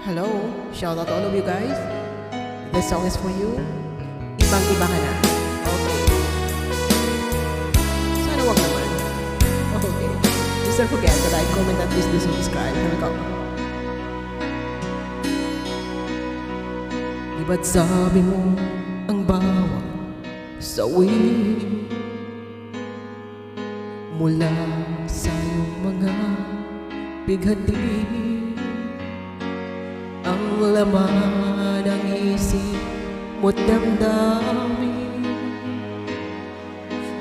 Hello, shout out to all of you guys. This song is for you. Ibang-iba ka na. Okay. Sana wag naman. Okay. Please don't forget to like, comment, and please do subscribe. Here we go. Iba't sabi mo ang bawat sawi mula sa iyong mga bighati. Ang laman ng isip mo't damdamin,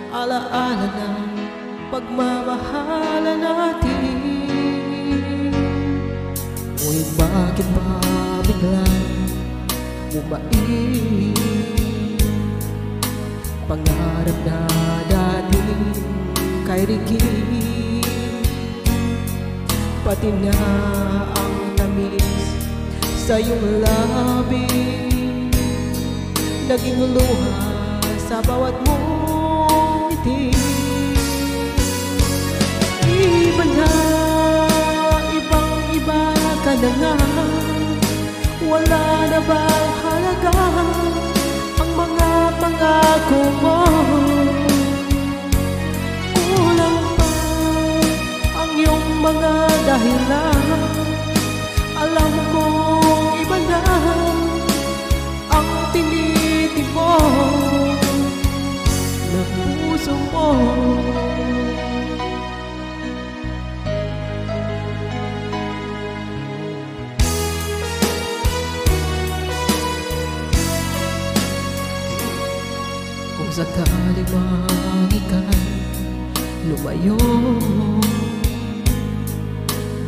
alaala ng pagmamahala natin. Ngunit bakit ba biglang bumait pangarap na dating kay Ricky, pati na ang tamis sa iyong labi, naging luha sa bawat mong ngiti. Iba na, ibang-iba ka na nga, wala na bang halaga ang mga pangako mo? Kulang pa ang iyong mga dahilan. Alam kong iba na ang tinitibok ng puso mo. Kung sakaling mang ika'y lumayo,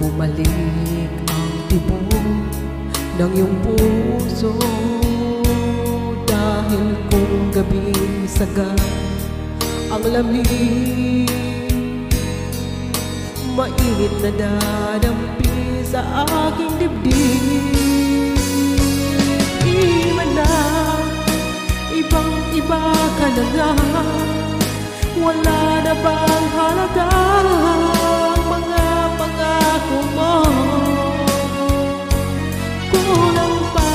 bumalik ang tibok ng iyong puso. Dahil kung gabing sagad ang lamig, mainit na dadampi sa aking dibdib. Iba na, ibang-iba ka na nga, wala na bang halaga ang mga pangako mo? Kulang pa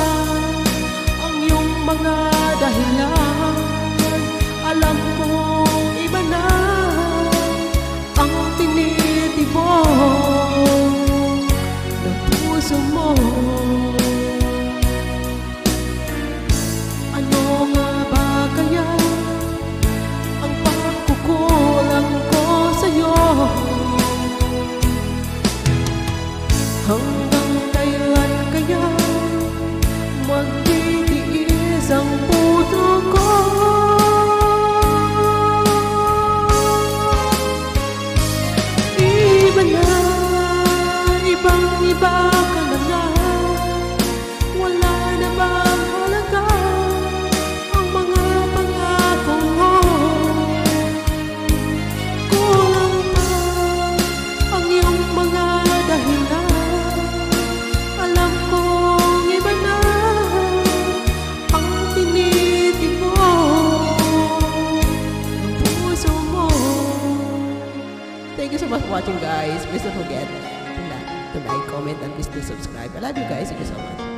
ang iyong mga dahilan. Alam kong iba na ang tinitibok ng puso mo. Ano nga ba kaya ang pagkukulang ko sa'yo? Hanggang kailan kaya magtitiis ang puso ko? Iba na, ibang-iba ka na nga, wala na bang halaga ang mga pangako mo? Kulang pa ang iyong mga dahilan. Alam kong iba na ang tinitibok ng puso mo. Thank you so much for watching, guys. Please don't forget to like, comment, and please do subscribe. I love you guys. Thank you so much.